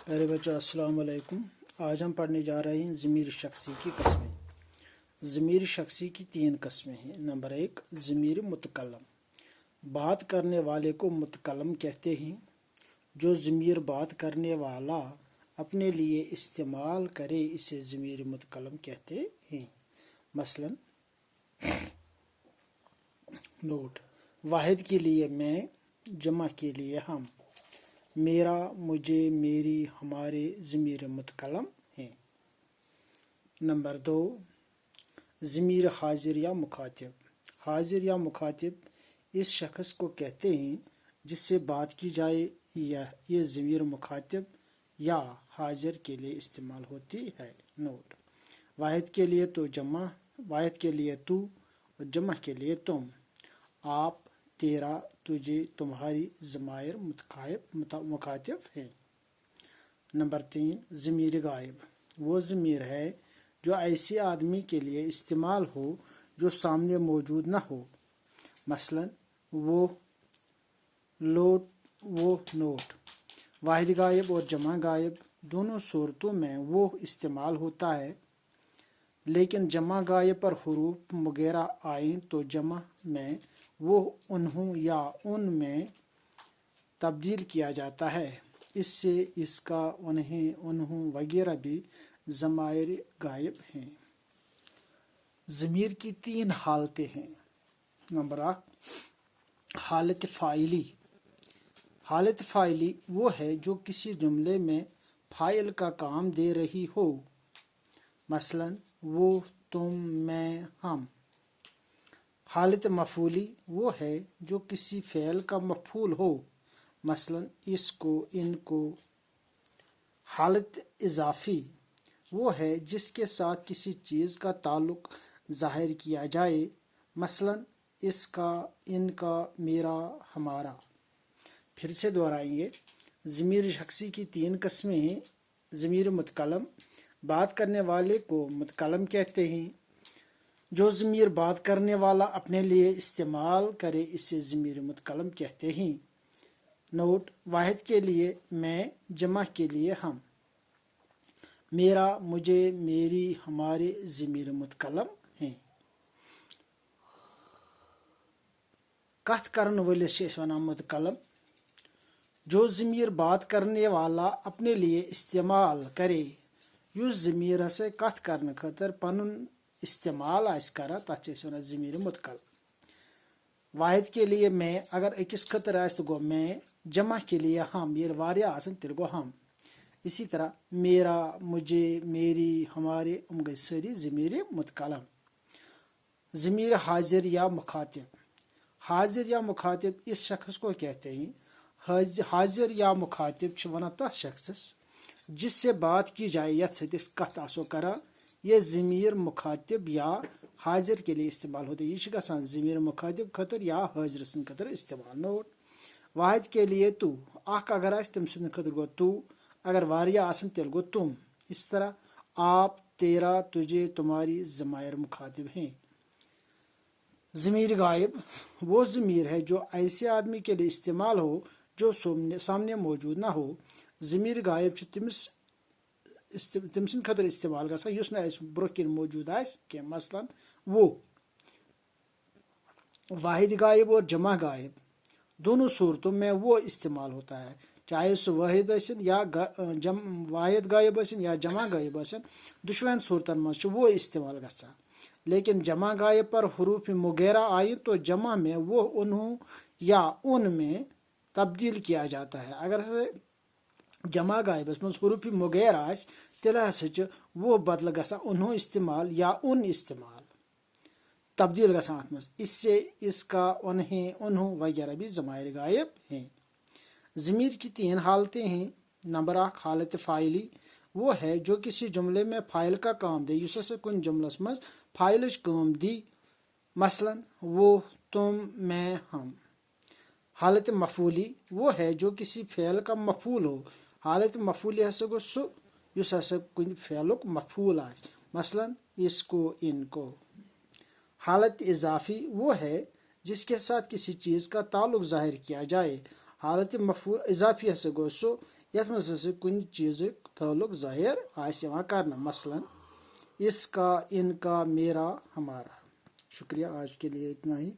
پیارے بچوں السلام علیکم۔ آج ہم پڑھنے جا رہے ہیں ضمیر شخصی کی قسمیں۔ ضمیر شخصی کی 3 قسمیں ہیں۔ نمبر 1 ضمیر متکلم، بات کرنے والے کو متکلم کہتے ہیں۔ جو ضمیر بات کرنے والا اپنے لیے استعمال کرے اسے ضمیر متکلم کہتے ہیں۔ مثلا نوٹ، واحد کے لیے میں، جمع کے لیے ہم، میرا، مجھے، میری، ہمارے ضمیر متکلم ہیں۔ نمبر 2 ضمیر حاضر یا مخاطب۔ حاضر یا مخاطب اس شخص کو کہتے ہیں جس سے بات کی جائے، یہ ضمیر مخاطب یا حاضر کے لیے استعمال ہوتی ہے۔ نوٹ، واحد کے لیے تو جمع، واحد کے لیے تو اور جمع کے لیے تم، آپ، تیرا، تجھے، تمہاری ضمائر مخاطب ہیں۔ نمبر 3 ضمیر غائب، وہ ضمیر ہے جو ایسے آدمی کے لیے استعمال ہو جو سامنے موجود نہ ہو۔ مثلا وہ، وہ نوٹ، واحد غائب اور جمع غائب دونوں صورتوں میں وہ استعمال ہوتا ہے، لیکن جمع غائب پر حروف وغیرہ آئیں تو جمع میں وہ انہوں یا ان میں تبدیل کیا جاتا ہے، اس سے اس کا انہیں، انہوں وغیرہ بھی ضمائر غائب ہیں۔ ضمیر کی 3 حالتیں ہیں۔ نمبر 1 حالت فاعلی۔ حالت فاعلی وہ ہے جو کسی جملے میں فاعل کا کام دے رہی ہو۔ مثلا وہ، تم، میں، ہم۔ حالت مفعولی وہ ہے جو کسی فعل کا مفعول ہو۔ مثلا اس کو، ان کو۔ حالت اضافی وہ ہے جس کے ساتھ کسی چیز کا تعلق ظاہر کیا جائے۔ مثلا اس کا، ان کا، میرا، ہمارا۔ پھر سے دہرائیں گے، ضمیر شخصی کی 3 قسمیں ہیں۔ ضمیر متکلم، بات کرنے والے کو متکلم کہتے ہیں۔ جو ضمیر بات کرنے والا اپنے لیے استعمال کرے اسے ضمیر متکلم کہتے ہیں۔ نوٹ، واحد کے لیے میں، جمع کے لیے ہم، میرا، مجھے، میری، ہمارے ضمیر متکلم ہیں۔ کتھ کرن وٲلِس چھِ أسۍ وَنان متکلم۔ جو ضمیر بات کرنے والا اپنے لیے استعمال کرے، یُس ضمیر ہسا کتھ کرنہٕ خٲطرٕ پنُن استعمال آسہِ کران تتھ چھِ أسۍ وَنان ضمیر متکلم۔ واحد کے لیے میں اگر أکِس خٲطرٕ آسہِ تہٕ گوٚو میں، جمع کے لیے ہم ییٚلہِ واریاہ آسن تیٚلہِ گوٚو ہم۔ اسی طرح میرا، مجھے، میری، ہمارے یِم گٔے سٲری ضمیر متکلم۔ ضمیر حاضر یا مخاطب۔ حاضر یا مخاطب اس شخص کو کہتے ہیں۔ حاضر یا مخاطب چھِ وَنان تتھ شخصس جس سے بات کی جائے، یتھ سۭتۍ أسۍ کتھ آسو کران، یہ ضمیر مخاطب یا حاضر کے لیے استعمال ہوتے، یہ چھِ گژھان ضمیر مخاطب خٲطرٕ یا حاضر سٕنٛدِ خٲطرٕ استعمال۔ نوٹ، واحد کے لیے تو، اکھ اگر آسہِ تٔمۍ سٕنٛدِ خٲطرٕ گوٚو تو، اگر واریاہ آسن تیٚلہِ گوٚو تم۔ اس طرح آپ، تیرا، تجھے، تمہاری ضمائر مخاطب ہیں۔ ضمیر غائب وہ ضمیر ہے جو ایسے آدمی کے لیے استعمال ہو جو سامنے موجود نہ ہو۔ ضمیر غائب چھُ تٔمۍ سٕنٛدِ خٲطرٕ استعمال گژھان یُس نہٕ اَسہِ برونٛہہ کِنۍ موجود آسہِ کینٛہہ۔ مثلا وہ۔ واحد غائب اور جمع غائب دونوں صورتوں میں وہ استعمال ہوتا ہے، چاہے سُہ واحد ٲسِن یا واحد غائب ٲسِن یا جمع غائب ٲسِن، دۄشوٕنی صورتن منٛز چھُ وہ استعمال گژھان۔ لیکن جمع غائب پر حروف مغیرہ آئیں تو جمع میں وہ انہوں یا ان میں تبدیل کیا جاتا ہے۔ اگر جمع غائبس منٛز حروف مغیرہ آسہِ تیٚلہِ ہسا چھُ وہ بدلہٕ گژھان انہوں استعمال یا ان استعمال، تبدیل گژھان اتھ منٛز، اس سے اس کا، انہیں، انہوں وغیرہ بھی ضمائر غائب ہیں۔ ضمیر کی 3 حالتیں ہیں۔ نمبر 1 حالت فاعلی وہ ہے جو کسی جملے میں فاعل کا کام دے، یُس ہسا کُنہِ جملس منٛز فاعلٕچ کٲم دی۔ مثلا وہ، تم، میں، ہم۔ حالت مفعولی وہ ہے جو کسی فعل کا مفعول ہو۔ حالت مفعولی ہسا گوٚو سُہ یُس ہسا کُنہِ فعلُک مفعول آسہِ۔ مثلا اس کو، ان کو۔ حالت اضافی وہ ہے جس کے ساتھ کسی چیز کا تعلق ظاہر کیا جائے۔ حالت مفعول اضافیہ سے گو سو یتھ منٛز ہسا کُنہِ چیٖزُک تعلق ظٲہر آسہِ یِوان کرنہٕ، مثلاً اس کا، ان کا، میرا، ہمارا۔ شکریہ، آج کے لیے اتنا ہی۔